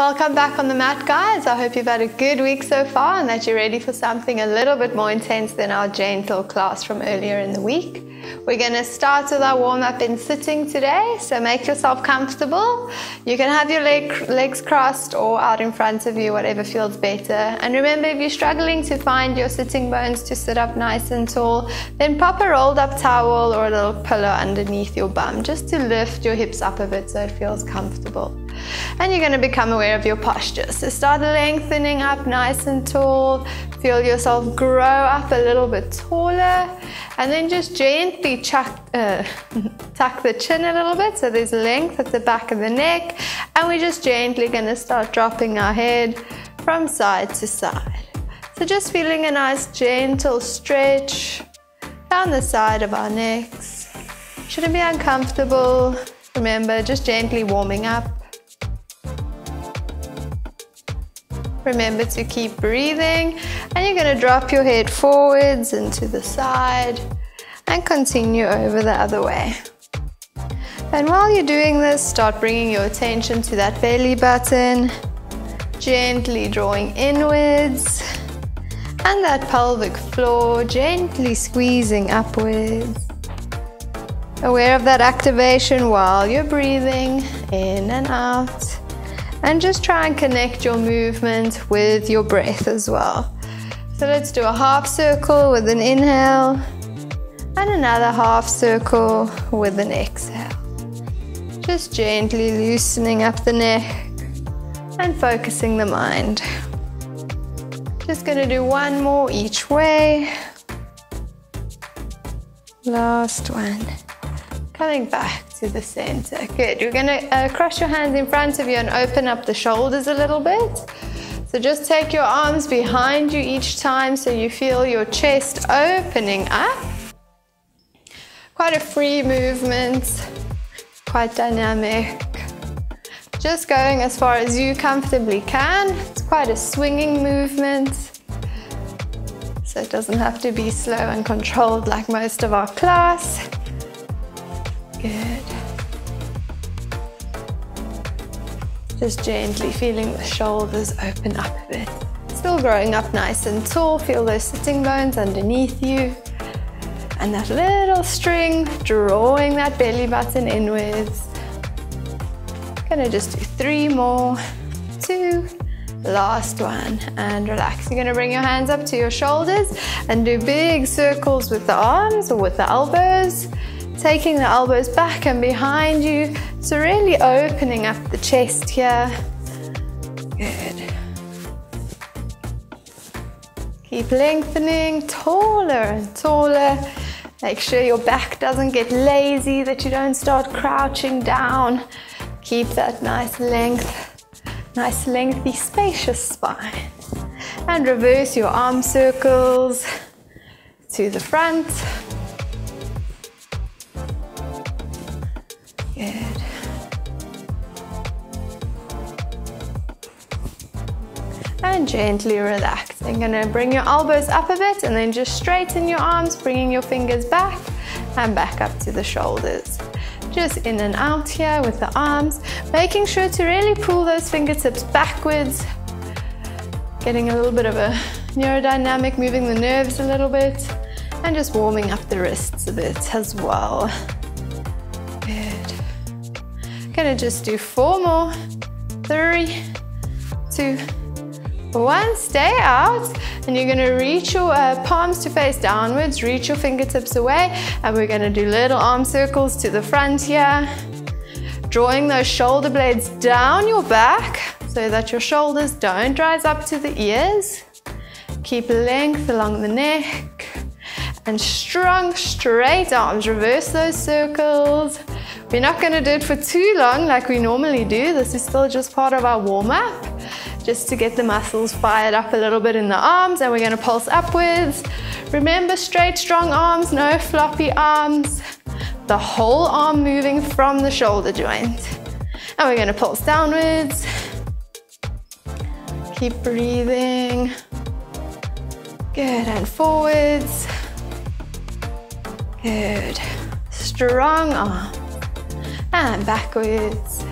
Welcome back on the mat, guys. I hope you've had a good week so far and that you're ready for something a little bit more intense than our gentle class from earlier in the week. We're going to start with our warm-up in sitting today, so make yourself comfortable. You can have your legs crossed or out in front of you, whatever feels better. And remember, if you're struggling to find your sitting bones to sit up nice and tall, then pop a rolled up towel or a little pillow underneath your bum just to lift your hips up a bit so it feels comfortable. And you're going to become aware of your posture. So start lengthening up nice and tall. Feel yourself grow up a little bit taller. And then just gently tuck the chin a little bit so there's length at the back of the neck. And we're just gently going to start dropping our head from side to side. So just feeling a nice gentle stretch down the side of our necks. Shouldn't be uncomfortable. Remember, just gently warming up. Remember to keep breathing, and you're going to drop your head forwards and to the side and continue over the other way. And while you're doing this, start bringing your attention to that belly button, gently drawing inwards, and that pelvic floor, gently squeezing upwards. Aware of that activation while you're breathing in and out. And just try and connect your movement with your breath as well. So let's do a half circle with an inhale and another half circle with an exhale. Just gently loosening up the neck and focusing the mind. Just going to do one more each way. Last one. Coming back to the center. Good. You're going to cross your hands in front of you and open up the shoulders a little bit. So just take your arms behind you each time so you feel your chest opening up. Quite a free movement, quite dynamic. Just going as far as you comfortably can. It's quite a swinging movement, so it doesn't have to be slow and controlled like most of our class. Good. Just gently feeling the shoulders open up a bit. Still growing up nice and tall. Feel those sitting bones underneath you. And that little string drawing that belly button inwards. Gonna just do 3 more. 2. Last one. And relax. You're gonna bring your hands up to your shoulders and do big circles with the arms or with the elbows. Taking the elbows back and behind you, so really opening up the chest here. Good. Keep lengthening, taller and taller. Make sure your back doesn't get lazy, that you don't start crouching down. Keep that nice length, nice lengthy, spacious spine. And reverse your arm circles to the front. Good. And gently relax. I'm going to bring your elbows up a bit and then just straighten your arms, bringing your fingers back and back up to the shoulders. Just in and out here with the arms, making sure to really pull those fingertips backwards. Getting a little bit of a neurodynamic, moving the nerves a little bit, and just warming up the wrists a bit as well. Good. Gonna just do 4 more. 3, 2, 1. Stay out, and you're gonna reach your palms to face downwards, reach your fingertips away, and we're gonna do little arm circles to the front here. Drawing those shoulder blades down your back so that your shoulders don't rise up to the ears. Keep length along the neck. And strong, straight arms. Reverse those circles. We're not going to do it for too long like we normally do. This is still just part of our warm-up, just to get the muscles fired up a little bit in the arms, and we're going to pulse upwards. Remember, straight, strong arms, no floppy arms. The whole arm moving from the shoulder joint. And we're going to pulse downwards. Keep breathing. Good, and forwards. Good. Strong arms. And backwards.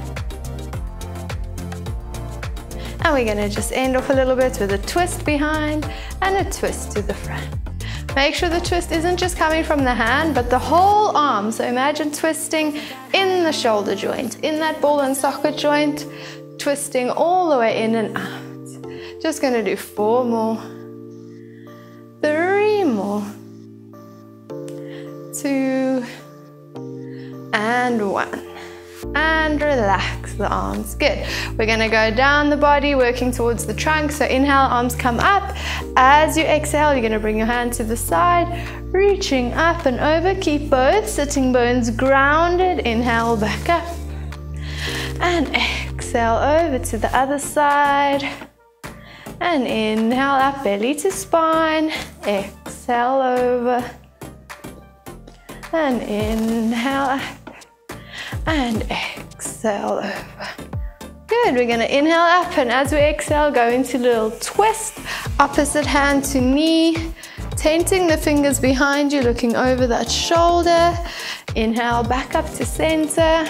And we're gonna just end off a little bit with a twist behind and a twist to the front. Make sure the twist isn't just coming from the hand, but the whole arm. So imagine twisting in the shoulder joint, in that ball and socket joint, twisting all the way in and out. Just gonna do 4 more, 3 more, 2, and 1. And relax the arms. Good. We're going to go down the body, working towards the trunk. So inhale, arms come up. As you exhale, you're going to bring your hand to the side, reaching up and over. Keep both sitting bones grounded. Inhale, back up. And exhale over to the other side. And inhale up, belly to spine. Exhale over. And inhale up. And exhale over. Good, we're gonna inhale up, and as we exhale, go into a little twist, opposite hand to knee, tenting the fingers behind you, looking over that shoulder. Inhale, back up to center.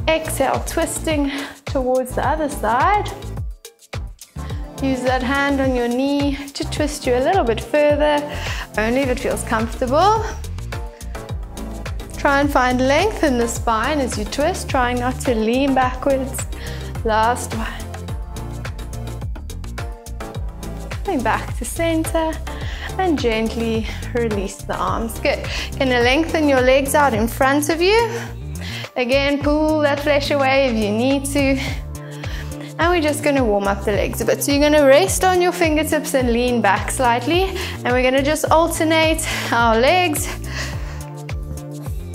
Exhale, twisting towards the other side. Use that hand on your knee to twist you a little bit further, only if it feels comfortable. Try and find length in the spine as you twist, trying not to lean backwards. Last one. Coming back to center and gently release the arms. Good. Gonna lengthen your legs out in front of you. Again, pull that flesh away if you need to. And we're just gonna warm up the legs a bit. So you're gonna rest on your fingertips and lean back slightly. And we're gonna just alternate our legs.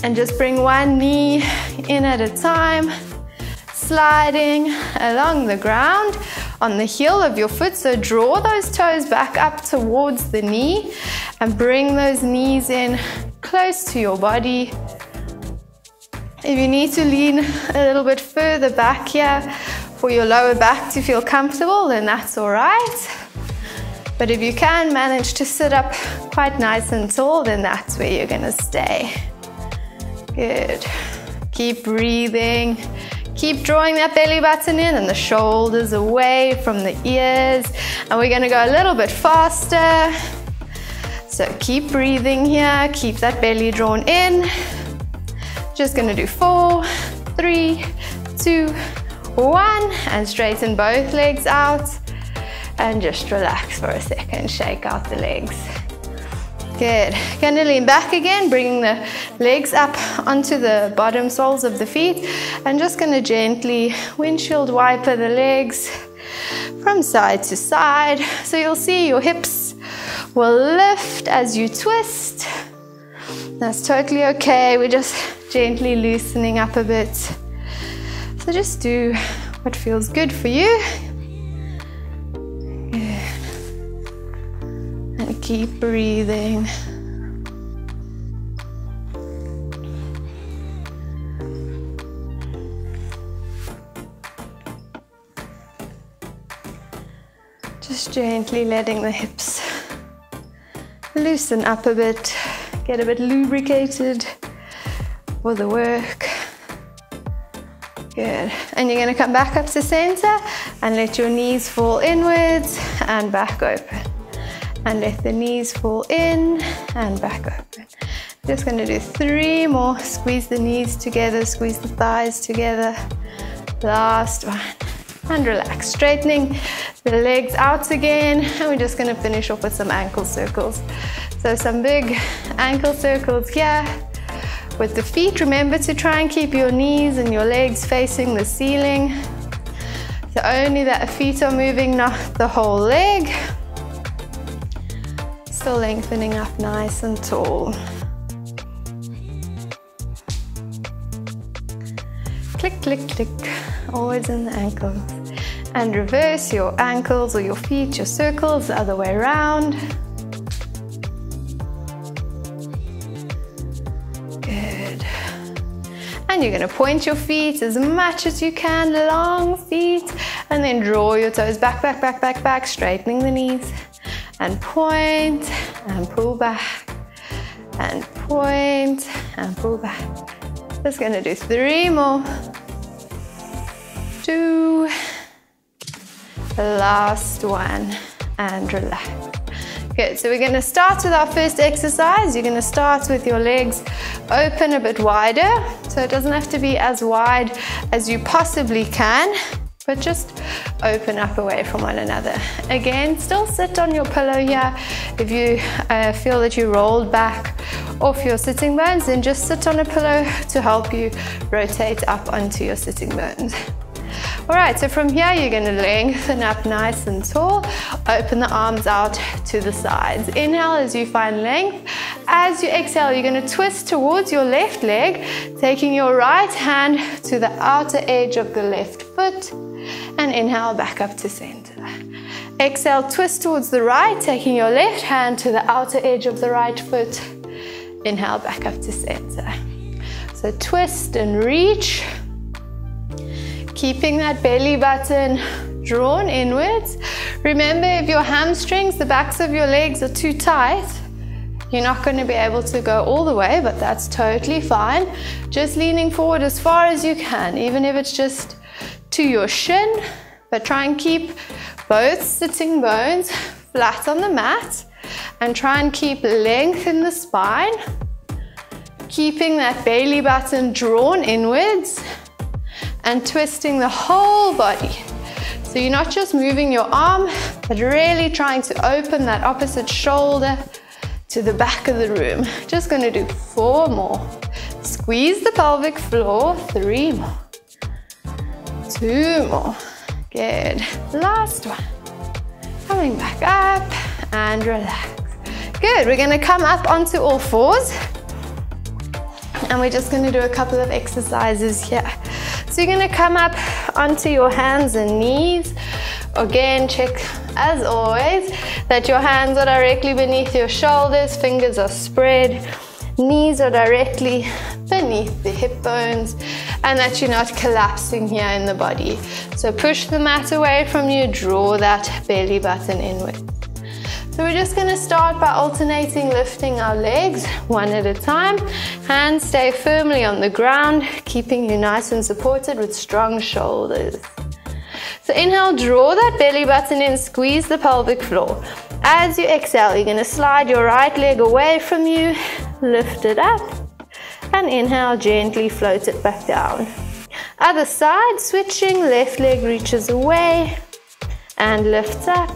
And just bring one knee in at a time, sliding along the ground on the heel of your foot. So draw those toes back up towards the knee and bring those knees in close to your body. If you need to lean a little bit further back here for your lower back to feel comfortable, then that's all right. But if you can manage to sit up quite nice and tall, then that's where you're gonna stay. Good. Keep breathing. Keep drawing that belly button in and the shoulders away from the ears. And we're gonna go a little bit faster. So keep breathing here. Keep that belly drawn in. Just gonna do 4, 3, 2, 1. And straighten both legs out. And just relax for a second. Shake out the legs. Good. Gonna lean back again, bringing the legs up onto the bottom soles of the feet, and just gonna gently windshield wiper the legs from side to side. So you'll see your hips will lift as you twist. That's totally okay. We're just gently loosening up a bit. So just do what feels good for you. Keep breathing. Just gently letting the hips loosen up a bit, get a bit lubricated for the work. Good. And you're going to come back up to center and let your knees fall inwards and back open. And let the knees fall in and back open. Just gonna do 3 more. Squeeze the knees together, squeeze the thighs together. Last one. And relax, straightening the legs out again. And we're just gonna finish off with some ankle circles. So some big ankle circles here. With the feet, remember to try and keep your knees and your legs facing the ceiling. So only that feet are moving, not the whole leg. Still lengthening up nice and tall. Click, click, click, always in the ankles. And reverse your ankles or your feet, your circles, the other way around. Good. And you're gonna point your feet as much as you can, long feet, and then draw your toes back, back, back, back, back, straightening the knees. And point, and pull back, and point, and pull back. Just gonna do 3 more. 2, Last one, and relax. Good, so we're going to start with our first exercise. You're going to start with your legs open a bit wider. So it doesn't have to be as wide as you possibly can, but just open up away from one another. Again, still sit on your pillow here. If you feel that you rolled back off your sitting bones, then just sit on a pillow to help you rotate up onto your sitting bones. All right, so from here, you're going to lengthen up nice and tall. Open the arms out to the sides. Inhale as you find length. As you exhale, you're going to twist towards your left leg, taking your right hand to the outer edge of the left foot, and inhale back up to center. Exhale, twist towards the right, taking your left hand to the outer edge of the right foot. Inhale back up to center. So twist and reach. Keeping that belly button drawn inwards. Remember, if your hamstrings, the backs of your legs are too tight, you're not going to be able to go all the way, but that's totally fine. Just leaning forward as far as you can, even if it's just to your shin, but try and keep both sitting bones flat on the mat and try and keep length in the spine, keeping that belly button drawn inwards and twisting the whole body. So you're not just moving your arm, but really trying to open that opposite shoulder to the back of the room. Just going to do 4 more. Squeeze the pelvic floor, 3 more. 2 more. Good. Last one. Coming back up and relax. Good. We're going to come up onto all fours. And we're just going to do a couple of exercises here. So you're going to come up onto your hands and knees. Again, check as always that your hands are directly beneath your shoulders, fingers are spread, knees are directly beneath the hip bones, and that you're not collapsing here in the body. So push the mat away from you, draw that belly button inward. So we're just going to start by alternating lifting our legs one at a time. Hands stay firmly on the ground, keeping you nice and supported with strong shoulders. So inhale, draw that belly button in, squeeze the pelvic floor. As you exhale, you're going to slide your right leg away from you, lift it up, and inhale, gently float it back down. Other side, switching, left leg reaches away and lifts up.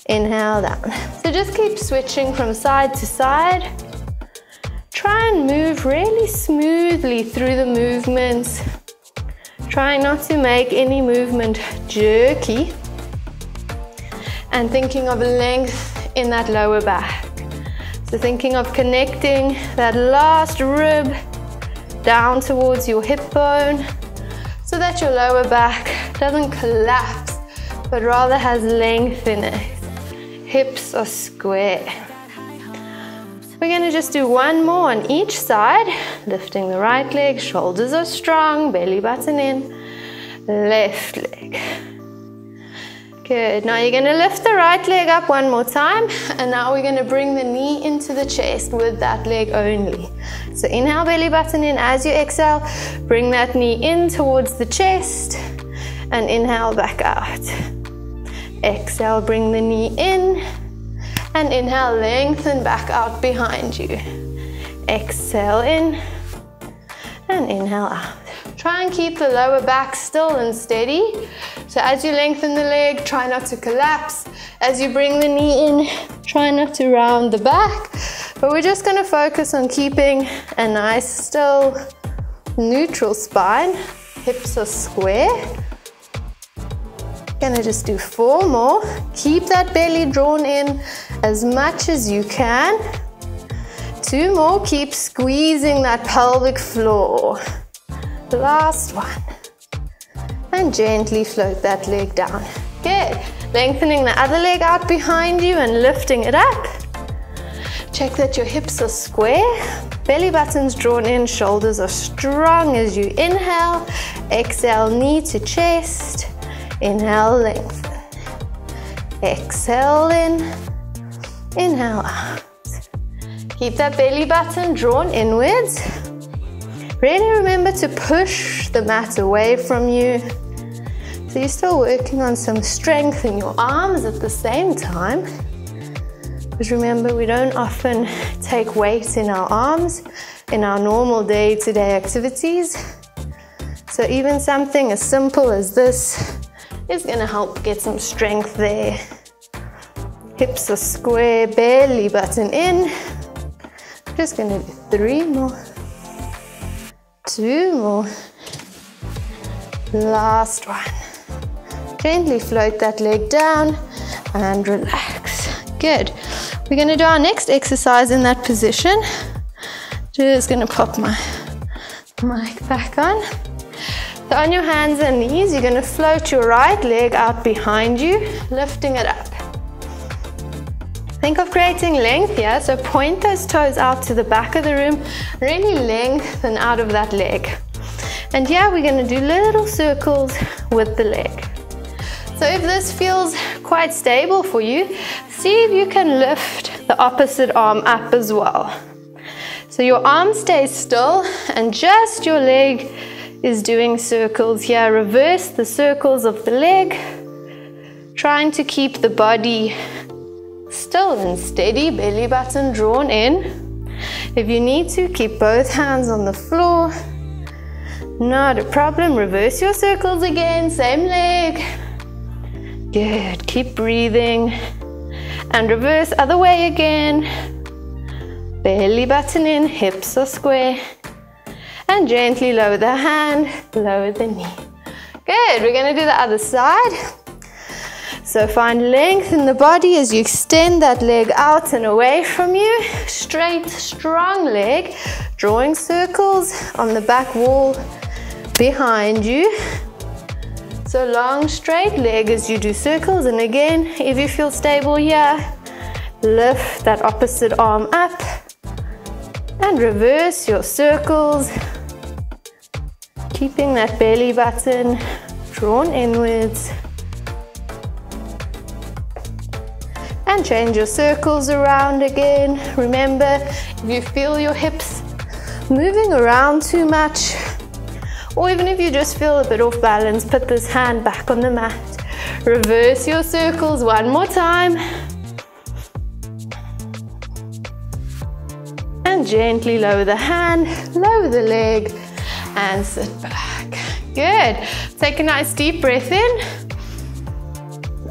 Inhale down. So just keep switching from side to side. Try and move really smoothly through the movements. Try not to make any movement jerky. And thinking of length in that lower back. So thinking of connecting that last rib down towards your hip bone so that your lower back doesn't collapse, but rather has length in it. Hips are square. We're going to just do 1 more on each side. Lifting the right leg, shoulders are strong, belly button in. Left leg. Good. Now you're going to lift the right leg up 1 more time. And now we're going to bring the knee into the chest with that leg only. So inhale, belly button in. As you exhale, bring that knee in towards the chest. And inhale, back out. Exhale, bring the knee in, and inhale, lengthen back out behind you. Exhale in, and inhale out. Try and keep the lower back still and steady. So as you lengthen the leg, try not to collapse. As you bring the knee in, try not to round the back. But we're just going to focus on keeping a nice, still, neutral spine. Hips are square. Gonna just do 4 more. Keep that belly drawn in as much as you can. 2 more. Keep squeezing that pelvic floor. The last one. And gently float that leg down. Good. Lengthening the other leg out behind you and lifting it up. Check that your hips are square. Belly button's drawn in, shoulders are strong as you inhale. Exhale, knee to chest. Inhale, lengthen. Exhale in. Inhale out. Keep that belly button drawn inwards. Really remember to push the mat away from you So you're still working on some strength in your arms at the same time. Because remember, we don't often take weight in our arms in our normal day-to-day activities. So even something as simple as this is going to help get some strength there. Hips are square, belly button in. Just going to do 3 more. 2 more. Last one. Gently float that leg down and relax. Good. We're going to do our next exercise in that position. Just going to pop my mic back on. So on your hands and knees, you're going to float your right leg out behind you, lifting it up. Think of creating length here, so point those toes out to the back of the room, really lengthen out of that leg. And here we're going to do little circles with the leg. So if this feels quite stable for you, see if you can lift the opposite arm up as well. So your arm stays still and just your leg is doing circles here. Reverse the circles of the leg, trying to keep the body still and steady, belly button drawn in. If you need to, keep both hands on the floor. Not a problem. Reverse your circles again, same leg. Good. Keep breathing. And reverse other way again. Belly button in, hips are square. And gently lower the hand, lower the knee. Good. We're going to do the other side. So find length in the body as you extend that leg out and away from you. Straight, strong leg. Drawing circles on the back wall behind you. So long, straight leg as you do circles. And again, if you feel stable here, lift that opposite arm up and reverse your circles. Keeping that belly button drawn inwards. And change your circles around again. Remember, if you feel your hips moving around too much, or even if you just feel a bit off balance, put this hand back on the mat. Reverse your circles one more time. And gently lower the hand, lower the leg, and sit back. Good. Take a nice deep breath in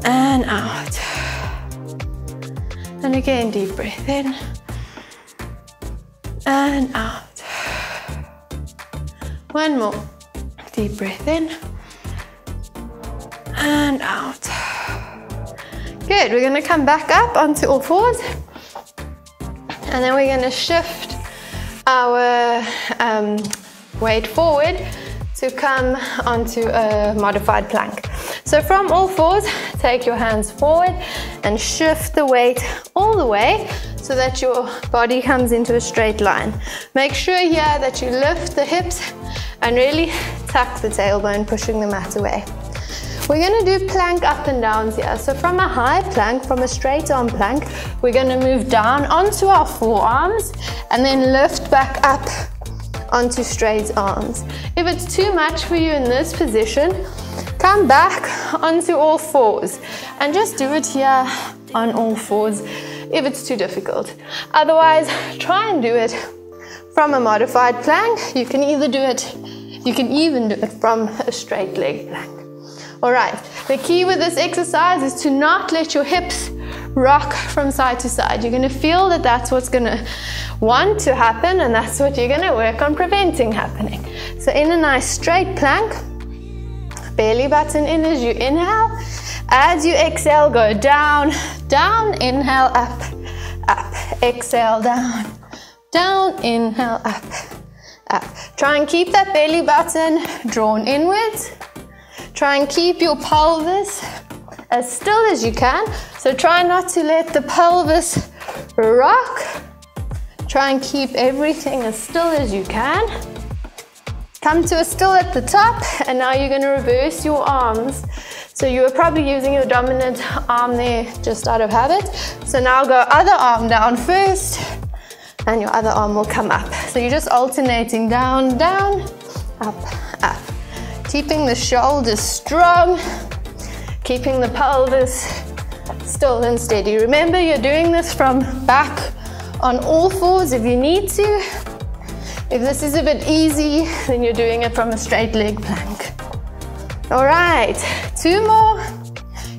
and out. And again, deep breath in and out. One more. Deep breath in and out. Good. We're going to come back up onto all fours. And then we're going to shift our weight forward to come onto a modified plank. So from all fours, take your hands forward and shift the weight all the way so that your body comes into a straight line. Make sure here that you lift the hips and really tuck the tailbone, pushing the mat away. We're going to do plank up and downs here. So from a high plank, from a straight arm plank, we're going to move down onto our forearms and then lift back up onto straight arms. If it's too much for you in this position, come back onto all fours and just do it here on all fours if it's too difficult. Otherwise, try and do it from a modified plank. You can even do it from a straight leg plank. All right, the key with this exercise is to not let your hips rock from side to side. You're going to feel that that's what's going to want to happen, and that's what you're going to work on preventing happening. So in a nice straight plank, belly button in as you inhale. As you exhale, go down, down, inhale, up, up. Exhale, down, down, inhale, up, up. Try and keep that belly button drawn inwards. Try and keep your pelvis as still as you can. So try not to let the pelvis rock. Try and keep everything as still as you can. Come to a still at the top, and now you're going to reverse your arms. So you were probably using your dominant arm there just out of habit. So now go other arm down first, and your other arm will come up. So you're just alternating down, down, up, up. Keeping the shoulders strong, keeping the pelvis still and steady. Remember, you're doing this from back on all fours if you need to. If this is a bit easy, then you're doing it from a straight leg plank. All right, 2 more.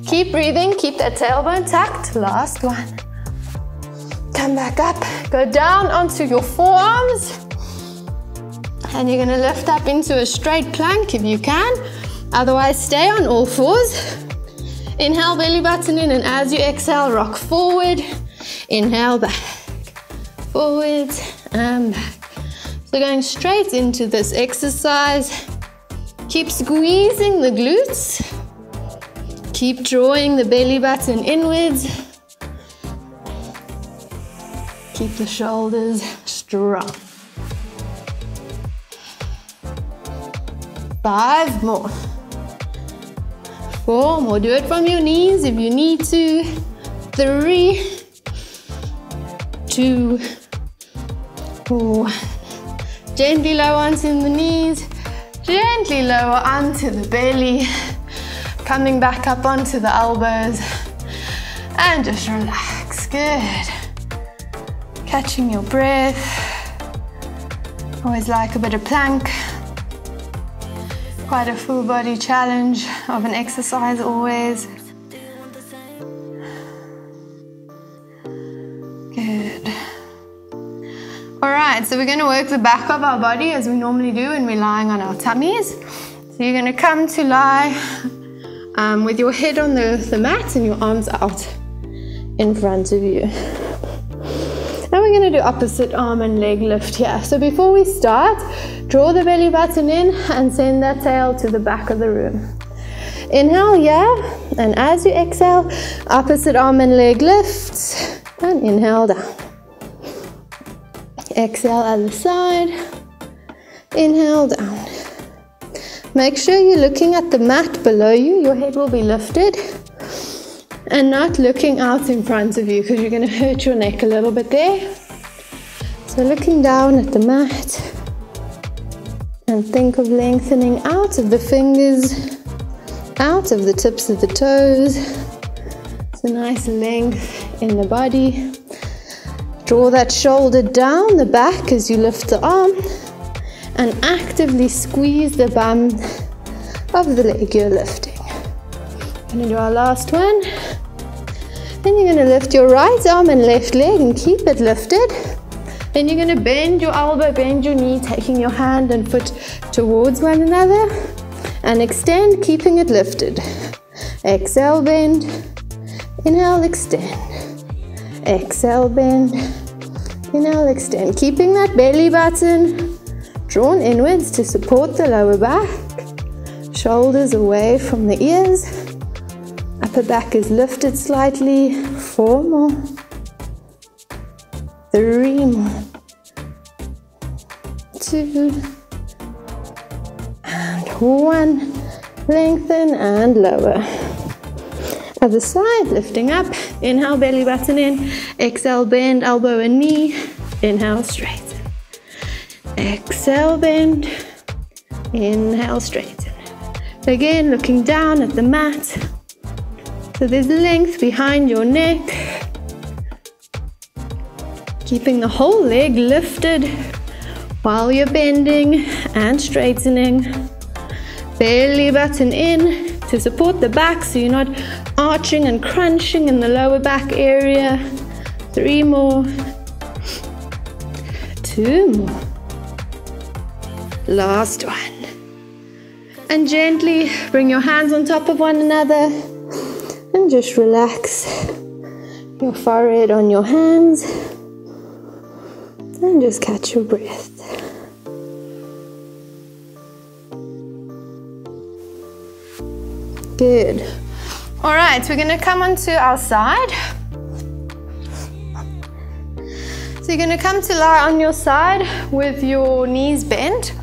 Keep breathing, keep that tailbone tucked. Last one. Come back up, go down onto your forearms. And you're gonna lift up into a straight plank if you can. Otherwise, stay on all fours. Inhale, belly button in, and as you exhale, rock forward. Inhale, back, forward, and back. So going straight into this exercise. Keep squeezing the glutes. Keep drawing the belly button inwards. Keep the shoulders strong. 5 more. 4 more. Do it from your knees if you need to. 3, 2, 1. Gently lower onto the knees. Gently lower onto the belly. Coming back up onto the elbows. And just relax. Good. Catching your breath. Always like a bit of plank. Quite a full body challenge of an exercise always. Good. All right, so we're going to work the back of our body as we normally do when we're lying on our tummies. So you're going to come to lie with your head on the mat and your arms out in front of you. Now we're going to do opposite arm and leg lift here. So before we start, draw the belly button in and send that tail to the back of the room. Inhale here, and as you exhale, opposite arm and leg lifts, and inhale down. Exhale other side, inhale down. Make sure you're looking at the mat below you, your head will be lifted, and not looking out in front of you because you're going to hurt your neck a little bit there. So looking down at the mat, and think of lengthening out of the fingers, out of the tips of the toes. It's a nice length in the body. Draw that shoulder down the back as you lift the arm, and actively squeeze the bum of the leg you're lifting. We're going to do our last one. Then you're going to lift your right arm and left leg and keep it lifted. Then you're going to bend your elbow, bend your knee, taking your hand and foot towards one another, and extend, keeping it lifted. Exhale, bend. Inhale, extend. Exhale, bend. Inhale, extend. Keeping that belly button drawn inwards to support the lower back. Shoulders away from the ears. Upper back is lifted slightly. 4 more. 3 more. 2 and 1. Lengthen and lower. Other side, lifting up. Inhale, belly button in. Exhale, bend, elbow and knee. Inhale, straighten. Exhale, bend. Inhale, straighten. Again, looking down at the mat. So there's length behind your neck. Keeping the whole leg lifted while you're bending and straightening. Belly button in to support the back so you're not arching and crunching in the lower back area. 3 more. 2 more. Last one. And gently bring your hands on top of one another and just relax your forehead on your hands and just catch your breath. Good. All right, we're going to come onto our side. So you're going to come to lie on your side with your knees bent,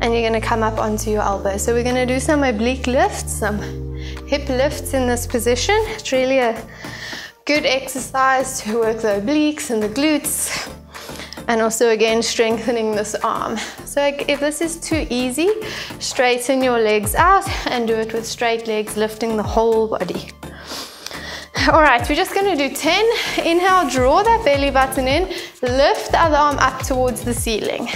and you're going to come up onto your elbows. So we're going to do some oblique lifts, some hip lifts in this position. It's really a good exercise to work the obliques and the glutes, and also again strengthening this arm. So if this is too easy, straighten your legs out and do it with straight legs, lifting the whole body. All right, we're just gonna do 10. Inhale, draw that belly button in, lift the other arm up towards the ceiling.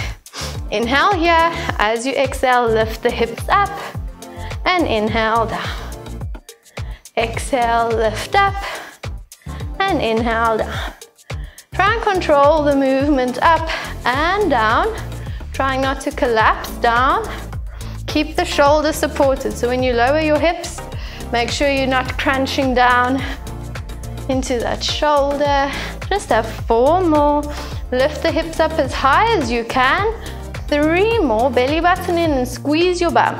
Inhale here, as you exhale, lift the hips up, and inhale down. Exhale, lift up, and inhale down. Try and control the movement up and down, trying not to collapse down. Keep the shoulders supported, so when you lower your hips, make sure you're not crunching down into that shoulder. Just have 4 more. Lift the hips up as high as you can. 3 more. Belly button in and squeeze your bum.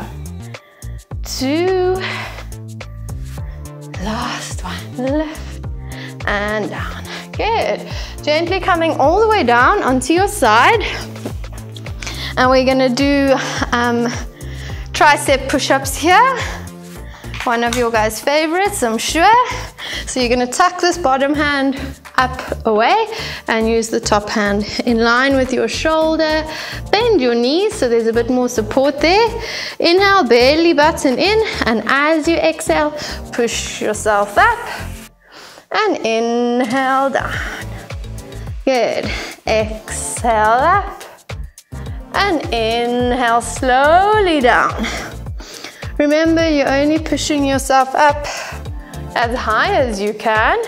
2. Last one. Lift and down. Good. Gently coming all the way down onto your side. And we're gonna do tricep push-ups here. One of your guys' favorites, I'm sure. So you're gonna tuck this bottom hand up away and use the top hand in line with your shoulder. Bend your knees so there's a bit more support there. Inhale, belly button in, and as you exhale, push yourself up. And inhale down. Good. Exhale up. And inhale slowly down. Remember, you're only pushing yourself up as high as you can.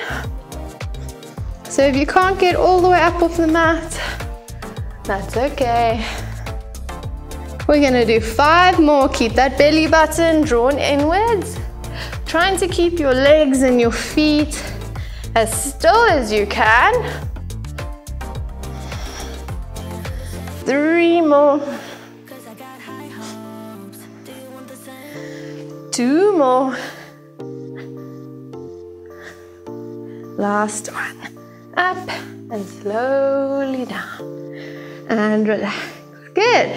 So if you can't get all the way up off the mat, that's okay. We're gonna do 5 more. Keep that belly button drawn inwards. Trying to keep your legs and your feet as still as you can. 3 more. 2 more. Last one. Up and slowly down. And relax. Good.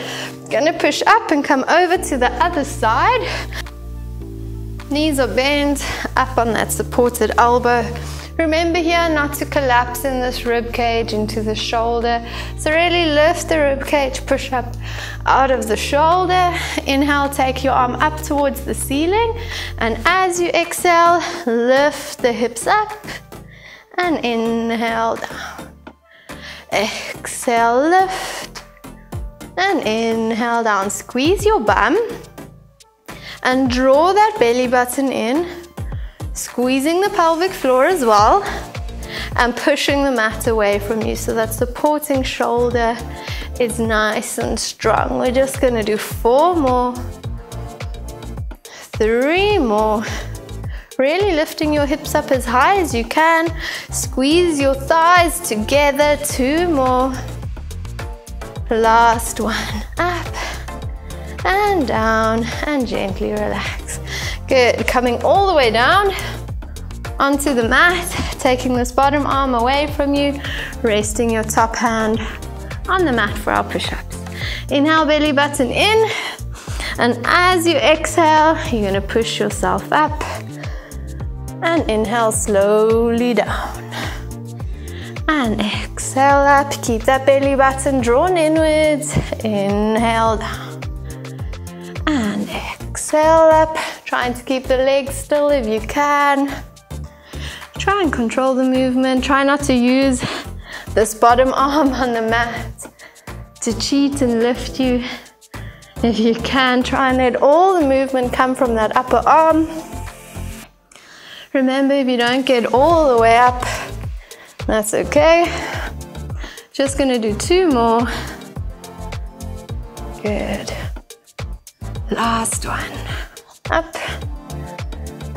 Gonna push up and come over to the other side. Knees are bent, up on that supported elbow. Remember here not to collapse in this rib cage into the shoulder. So really lift the rib cage, push up out of the shoulder. Inhale, take your arm up towards the ceiling. And as you exhale, lift the hips up and inhale down. Exhale, lift and inhale down. Squeeze your bum and draw that belly button in. Squeezing the pelvic floor as well and pushing the mat away from you so that supporting shoulder is nice and strong. We're just gonna do 4 more, 3 more. Really lifting your hips up as high as you can. Squeeze your thighs together. 2 more. Last one. Up and down and gently relax. Good. Coming all the way down onto the mat, taking this bottom arm away from you, resting your top hand on the mat for our push-ups. Inhale, belly button in, and as you exhale, you're gonna push yourself up, and inhale slowly down, and exhale up. Keep that belly button drawn inwards. Inhale down, and exhale up. Trying to keep the legs still if you can. Try and control the movement. Try not to use this bottom arm on the mat to cheat and lift you. If you can, try and let all the movement come from that upper arm. Remember, if you don't get all the way up, that's okay. Just gonna do 2 more. Good. Last one. Up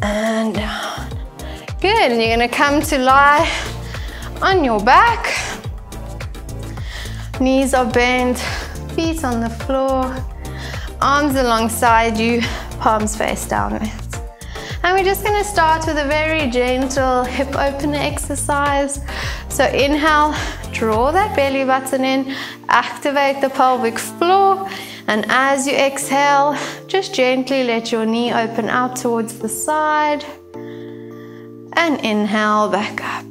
and down. Good, and you're gonna come to lie on your back. Knees are bent, feet on the floor, arms alongside you, palms face downwards. And we're just gonna start with a very gentle hip opener exercise. So inhale, draw that belly button in, activate the pelvic floor. And as you exhale, just gently let your knee open out towards the side. And inhale, back up.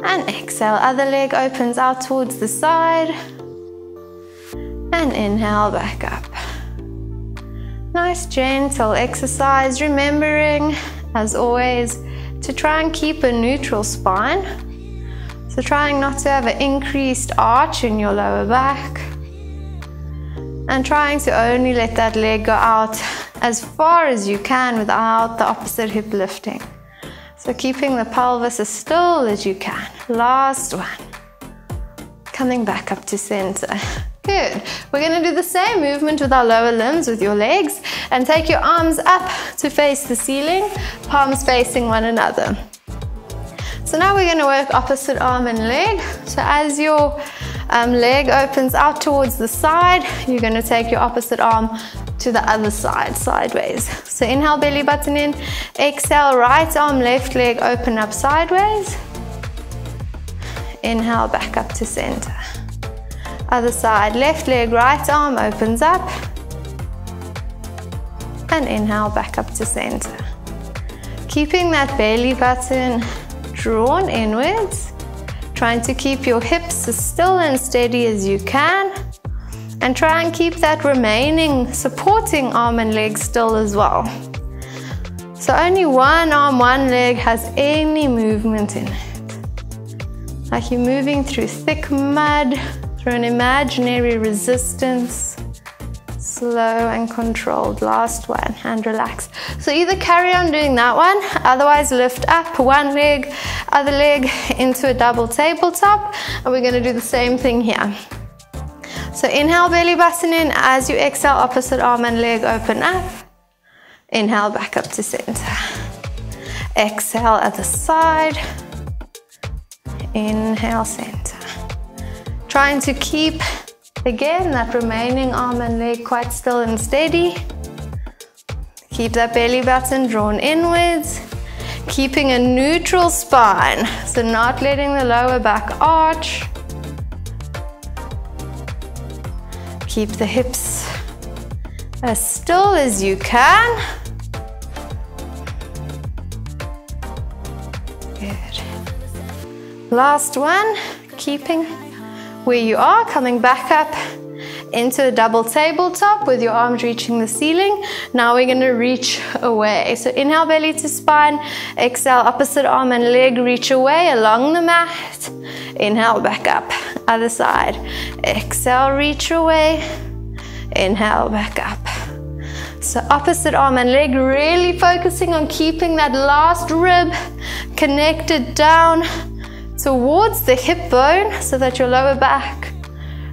And exhale, other leg opens out towards the side. and inhale back up. Nice gentle exercise, remembering as always to try and keep a neutral spine. So trying not to have an increased arch in your lower back, and trying to only let that leg go out as far as you can without the opposite hip lifting. So keeping the pelvis as still as you can. Last one. Coming back up to center. Good. We're going to do the same movement with our lower limbs with your legs, and take your arms up to face the ceiling, palms facing one another. So now we're going to work opposite arm and leg. So as your leg opens out towards the side, you're going to take your opposite arm to the other side, sideways. So inhale, belly button in. Exhale, right arm, left leg, open up sideways. Inhale, back up to center. Other side, left leg, right arm opens up. And inhale, back up to center. Keeping that belly button drawn inwards. Trying to keep your hips as still and steady as you can. And try and keep that remaining supporting arm and leg still as well. So only one arm, one leg has any movement in it. Like you're moving through thick mud, through an imaginary resistance. Slow and controlled. Last one, and relax. So either carry on doing that one, otherwise lift up one leg, other leg into a double tabletop, and we're going to do the same thing here. So inhale, belly button in. As you exhale, opposite arm and leg open up. Inhale, back up to center. Exhale, other side. Inhale, center. Trying to keep, again, that remaining arm and leg quite still and steady. Keep that belly button drawn inwards. Keeping a neutral spine, so not letting the lower back arch. Keep the hips as still as you can. Good. Last one, keeping where you are, coming back up into a double tabletop with your arms reaching the ceiling. Now we're going to reach away. So inhale, belly to spine. Exhale, opposite arm and leg reach away along the mat. Inhale, back up. Other side. Exhale, reach away. Inhale, back up. So opposite arm and leg, really focusing on keeping that last rib connected down towards the hip bone so that your lower back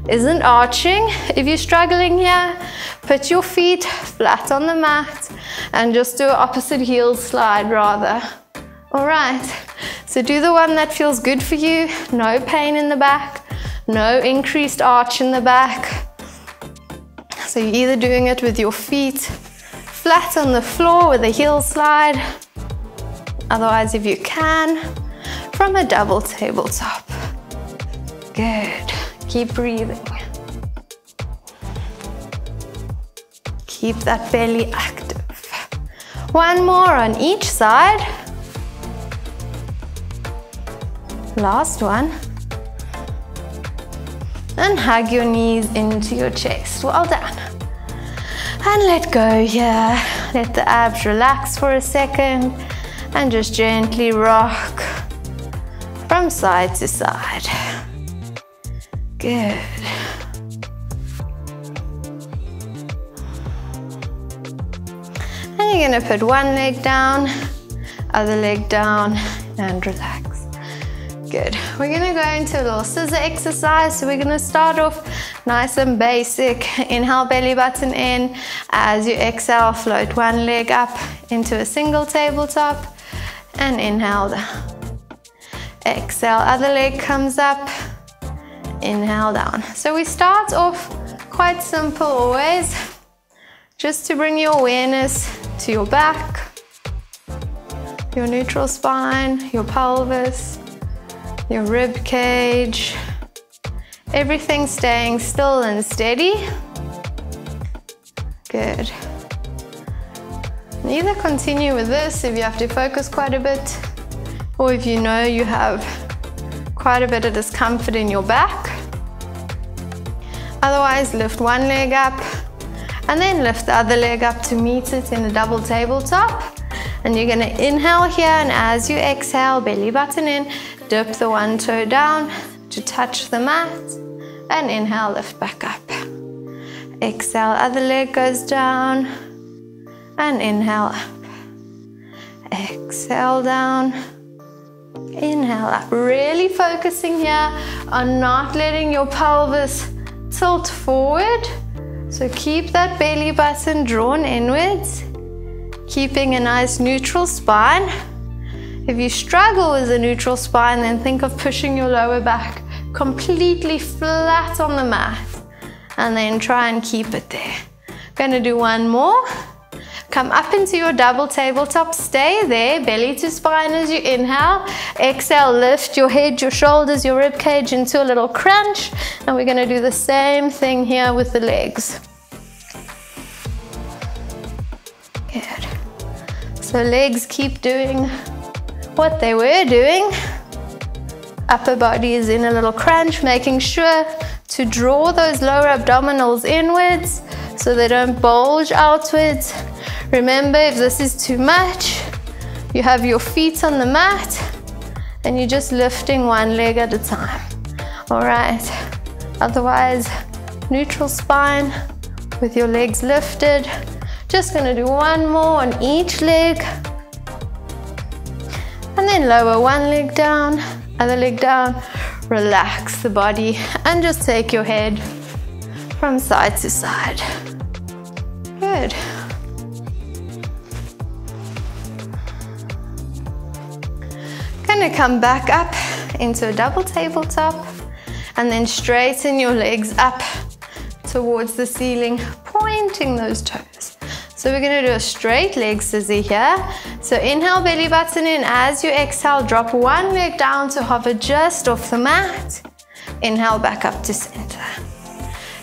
isn't arching. If you're struggling here, put your feet flat on the mat and just do an opposite heel slide rather. All right, so do the one that feels good for you. No pain in the back, no increased arch in the back. So you're either doing it with your feet flat on the floor with a heel slide, otherwise if you can, from a double tabletop. Good. Keep breathing. Keep that belly active. One more on each side. Last one. And hug your knees into your chest. Well done. And let go here. Let the abs relax for a second and just gently rock from side to side. Good. And you're going to put one leg down, other leg down, and relax. Good. We're going to go into a little scissor exercise. So we're going to start off nice and basic. Inhale, belly button in. As you exhale, float one leg up into a single tabletop, and inhale down. Exhale, other leg comes up. Inhale down. So we start off quite simple always, just to bring your awareness to your back, your neutral spine, your pelvis, your rib cage, everything staying still and steady. Good. And either continue with this if you have to focus quite a bit, or if you know you have quite a bit of discomfort in your back. Otherwise, lift one leg up and then lift the other leg up to meet it in a double tabletop. And you're gonna inhale here, and as you exhale, belly button in, dip the one toe down to touch the mat, and inhale, lift back up. Exhale, other leg goes down, and inhale up. Exhale down, inhale up. Really focusing here on not letting your pelvis tilt forward. So keep that belly button drawn inwards, keeping a nice neutral spine. If you struggle with a neutral spine, then think of pushing your lower back completely flat on the mat, and then try and keep it there. Gonna do one more. Come up into your double tabletop, stay there, belly to spine as you inhale. Exhale, lift your head, your shoulders, your rib cage into a little crunch. And we're gonna do the same thing here with the legs. Good. So legs keep doing what they were doing. Upper body is in a little crunch, making sure to draw those lower abdominals inwards so they don't bulge outwards. Remember, if this is too much, you have your feet on the mat and you're just lifting one leg at a time. All right, otherwise, neutral spine with your legs lifted. Just gonna do one more on each leg. And then lower one leg down, other leg down. Relax the body and just take your head from side to side. Good. Gonna come back up into a double tabletop and then straighten your legs up towards the ceiling, pointing those toes. So we're gonna do a straight leg scissor here. So inhale, belly button in. As you exhale, drop one leg down to hover just off the mat. Inhale, back up to center.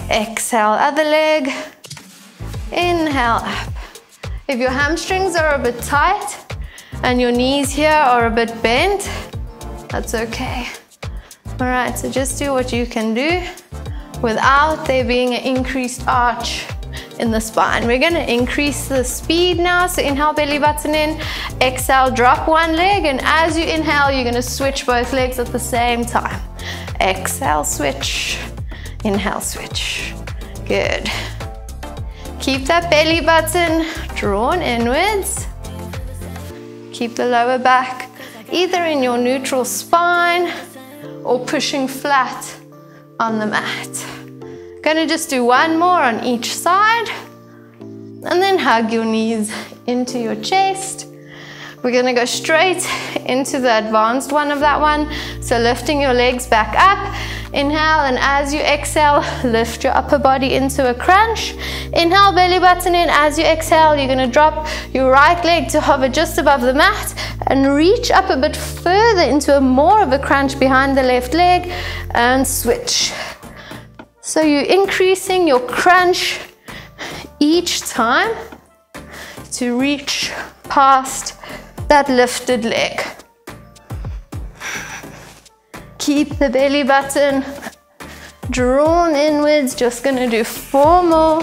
Exhale, other leg. Inhale, up. If your hamstrings are a bit tight and your knees here are a bit bent, that's okay. All right, so just do what you can do without there being an increased arch in the spine. We're gonna increase the speed now. So inhale, belly button in. Exhale, drop one leg, and as you inhale, you're gonna switch both legs at the same time. Exhale, switch. Inhale, switch. Good. Keep that belly button drawn inwards. Keep the lower back either in your neutral spine or pushing flat on the mat. Gonna just do one more on each side, and then hug your knees into your chest. We're gonna go straight into the advanced one of that one. So lifting your legs back up. Inhale, and as you exhale, lift your upper body into a crunch. Inhale, belly button in. As you exhale, you're gonna drop your right leg to hover just above the mat and reach up a bit further into more of a crunch behind the left leg and switch. So you're increasing your crunch each time to reach past that lifted leg. Keep the belly button drawn inwards. Just gonna do 4 more.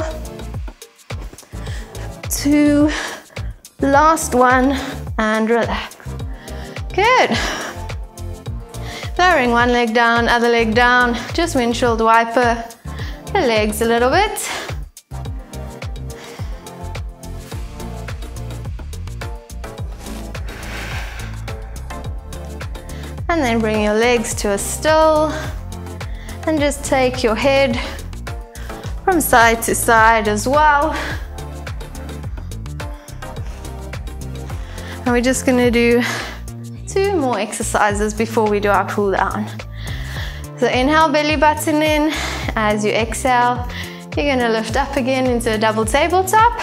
2, last one, and relax. Good. Lowering one leg down, other leg down. Just windshield wiper the legs a little bit. And then bring your legs to a still and just take your head from side to side as well. And we're just gonna do 2 more exercises before we do our cool down. So inhale, belly button in. As you exhale, you're gonna lift up again into a double tabletop.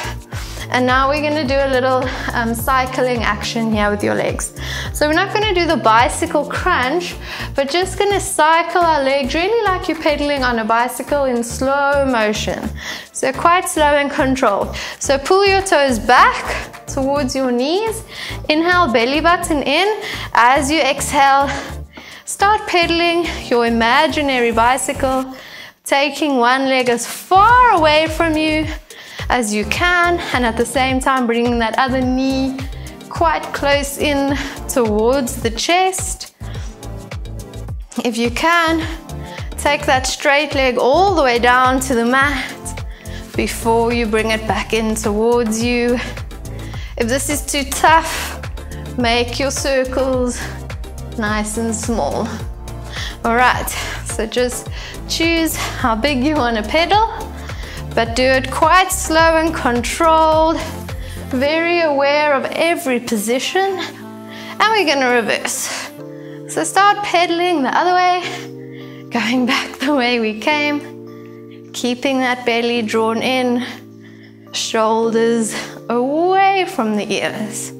And now we're gonna do a little cycling action here with your legs. So we're not gonna do the bicycle crunch, but just gonna cycle our legs really like you're pedaling on a bicycle in slow motion. So quite slow and controlled. So pull your toes back towards your knees. Inhale, belly button in. As you exhale, start pedaling your imaginary bicycle taking one leg as far away from you as you can, and at the same time bringing that other knee quite close in towards the chest. If you can, take that straight leg all the way down to the mat before you bring it back in towards you. If this is too tough, make your circles nice and small. All right, so just choose how big you want to pedal, but do it quite slow and controlled, very aware of every position. And we're going to reverse. So start pedaling the other way, going back the way we came, keeping that belly drawn in, shoulders away from the ears.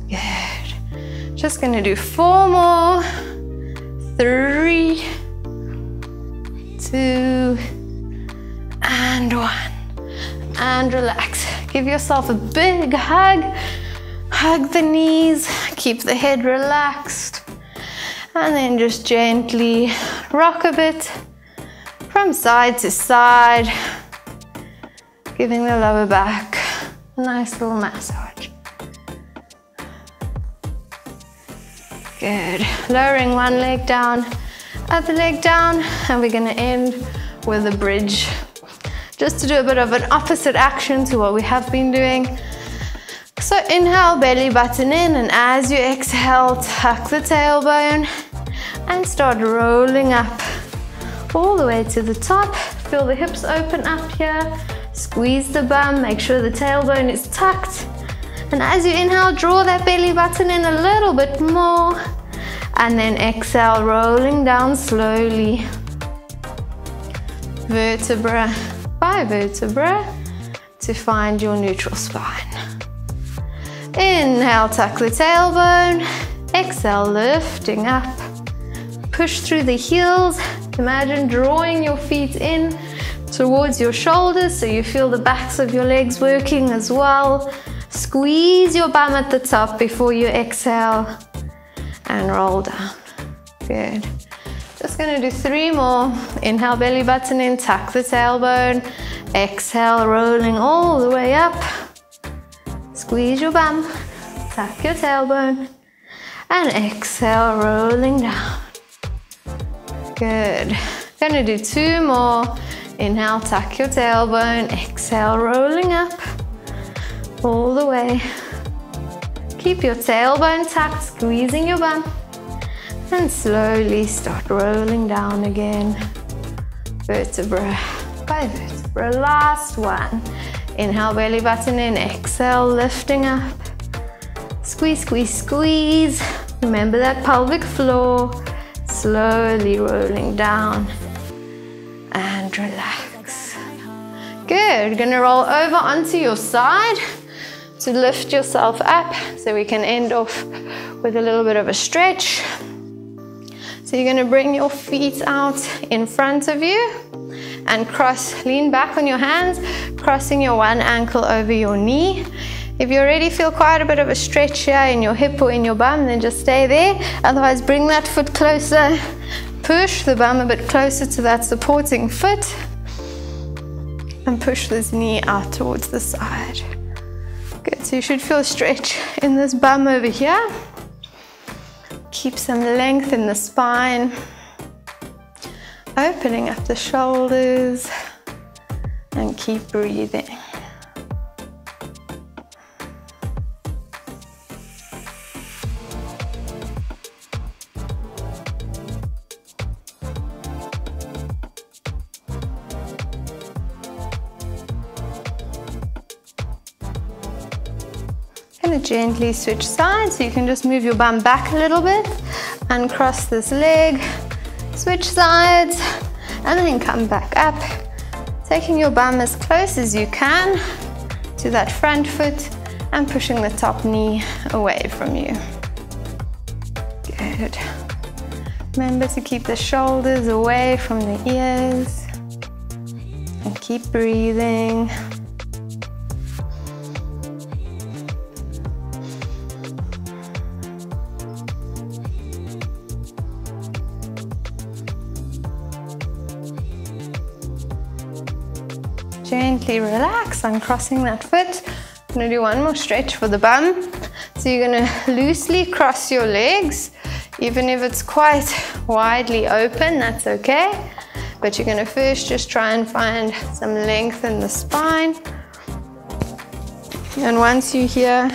Good. Just going to do 4 more. 3, 2, and 1. And relax. Give yourself a big hug. Hug the knees. Keep the head relaxed. And then just gently rock a bit from side to side, giving the lower back a nice little massage. Good. Lowering one leg down, other leg down, and we're going to end with a bridge. Just to do a bit of an opposite action to what we have been doing. So inhale, belly button in, and as you exhale, tuck the tailbone and start rolling up all the way to the top. Feel the hips open up here. Squeeze the bum, make sure the tailbone is tucked. And as you inhale, draw that belly button in a little bit more. And then exhale, rolling down slowly. Vertebra by vertebra to find your neutral spine. Inhale, tuck the tailbone. Exhale, lifting up. Push through the heels. Imagine drawing your feet in towards your shoulders so you feel the backs of your legs working as well. Squeeze your bum at the top before you exhale and roll down. Good. Just going to do 3 more. Inhale, belly button in, tuck the tailbone. Exhale, rolling all the way up. Squeeze your bum, tuck your tailbone, and exhale, rolling down. Good. Going to do 2 more. Inhale, tuck your tailbone. Exhale, rolling up all the way. Keep your tailbone tucked, squeezing your bum, and slowly start rolling down again. Vertebra by vertebra. Last one. Inhale, belly button in. Exhale, lifting up. Squeeze, squeeze, squeeze. Remember that pelvic floor. Slowly rolling down and relax. Good. Gonna roll over onto your side to lift yourself up so we can end off with a little bit of a stretch. So you're gonna bring your feet out in front of you and cross, lean back on your hands, crossing your one ankle over your knee. If you already feel quite a bit of a stretch here in your hip or in your bum, then just stay there. Otherwise, bring that foot closer. Push the bum a bit closer to that supporting foot. And push this knee out towards the side. Good, so you should feel a stretch in this bum over here. Keep some length in the spine. Opening up the shoulders. And keep breathing. Going to gently switch sides, so you can just move your bum back a little bit and cross this leg, switch sides, and then come back up, taking your bum as close as you can to that front foot and pushing the top knee away from you. Good. Remember to keep the shoulders away from the ears and keep breathing. Gently relax, uncrossing that foot. I'm gonna do one more stretch for the bum. So you're gonna loosely cross your legs, even if it's quite widely open, that's okay. But you're gonna first just try and find some length in the spine. And once you're here,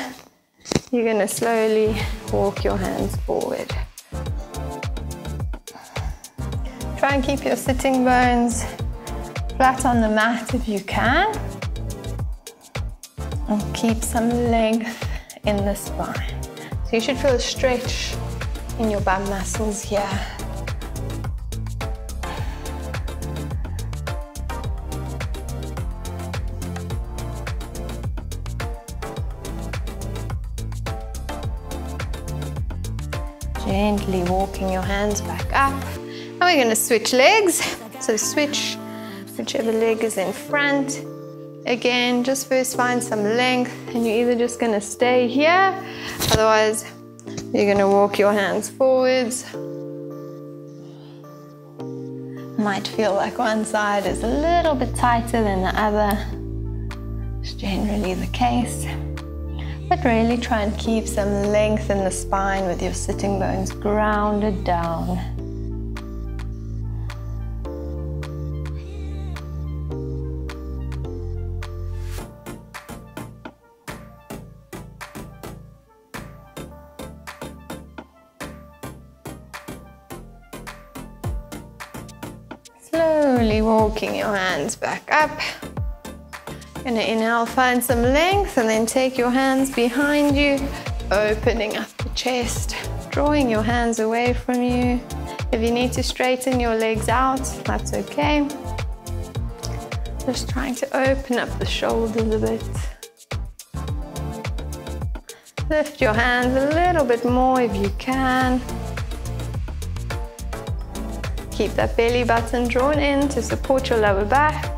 you're gonna slowly walk your hands forward. Try and keep your sitting bones flat on the mat if you can. And keep some length in the spine. So you should feel a stretch in your bum muscles here. Gently walking your hands back up. And we're going to switch legs. So switch whichever leg is in front. Again, just first find some length, and you're either just going to stay here, otherwise you're going to walk your hands forwards. Might feel like one side is a little bit tighter than the other. It's generally the case. But really try and keep some length in the spine with your sitting bones grounded down. Slowly walking your hands back up. Gonna inhale, find some length, and then take your hands behind you, opening up the chest, drawing your hands away from you. If you need to straighten your legs out, that's okay. Just trying to open up the shoulders a bit. Lift your hands a little bit more if you can. Keep that belly button drawn in to support your lower back.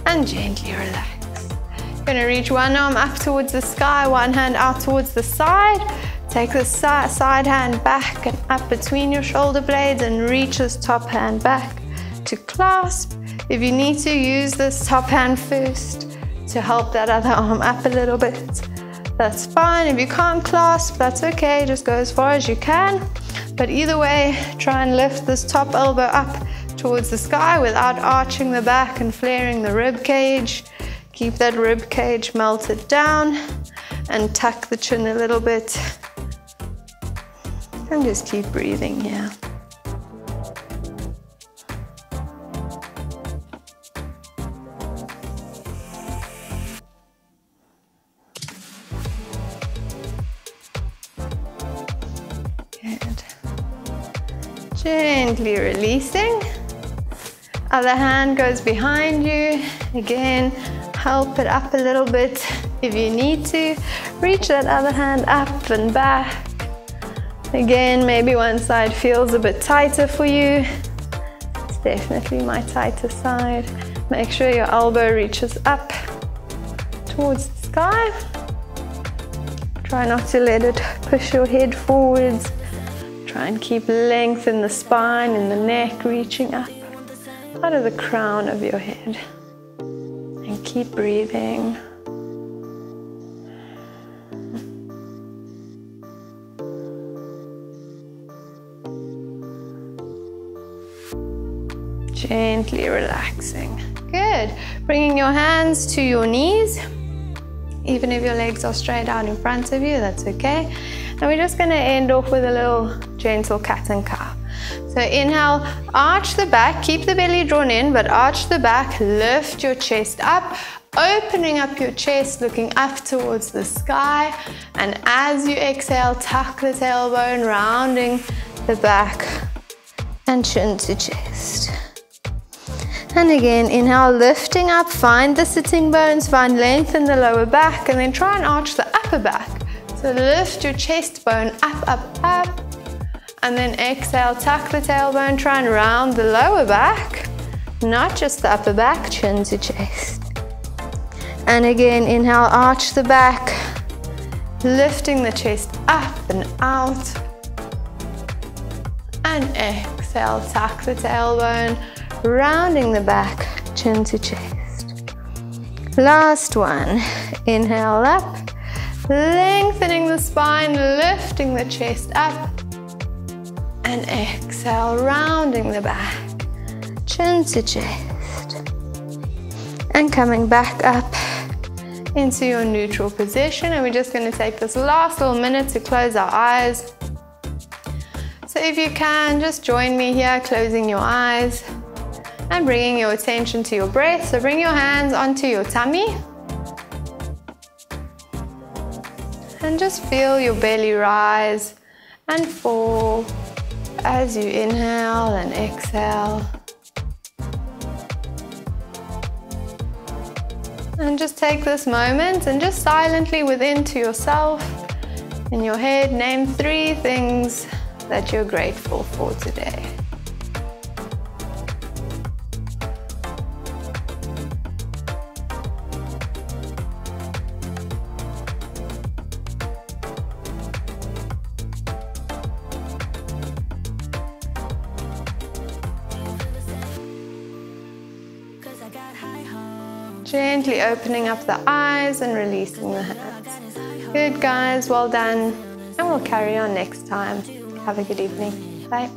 And gently relax. You're going to reach one arm up towards the sky, one hand out towards the side. Take the side hand back and up between your shoulder blades and reach this top hand back to clasp. If you need to, use this top hand first to help that other arm up a little bit. That's fine. If you can't clasp, that's okay. Just go as far as you can. But either way, try and lift this top elbow up towards the sky without arching the back and flaring the rib cage. Keep that rib cage melted down and tuck the chin a little bit. And just keep breathing here. Good. Gently releasing. Other hand goes behind you. Again, help it up a little bit if you need to. Reach that other hand up and back. Again, maybe one side feels a bit tighter for you. It's definitely my tighter side. Make sure your elbow reaches up towards the sky. Try not to let it push your head forwards. Try and keep length in the spine and the neck reaching up out of the crown of your head. And keep breathing. Gently relaxing. Good. Bringing your hands to your knees. Even if your legs are straight out in front of you, that's okay. And we're just going to end off with a little gentle cat and cow. So inhale, arch the back, keep the belly drawn in, but arch the back, lift your chest up, opening up your chest, looking up towards the sky. And as you exhale, tuck the tailbone, rounding the back and chin to chest. And again, inhale, lifting up, find the sitting bones, find length in the lower back, and then try and arch the upper back. So lift your chest bone up, up, up. And then exhale, tuck the tailbone, try and round the lower back, not just the upper back, chin to chest. And again, inhale, arch the back, lifting the chest up and out. And exhale, tuck the tailbone, rounding the back, chin to chest. Last one. Inhale up, lengthening the spine, lifting the chest up. And exhale, rounding the back, chin to chest. And coming back up into your neutral position. And we're just going to take this last little minute to close our eyes. So if you can, just join me here, closing your eyes and bringing your attention to your breath. So bring your hands onto your tummy. And just feel your belly rise and fall as you inhale and exhale. And just take this moment and just silently within to yourself, in your head, name 3 things that you're grateful for today. Gently opening up the eyes and releasing the hands. Good guys, well done. And we'll carry on next time. Have a good evening. Bye.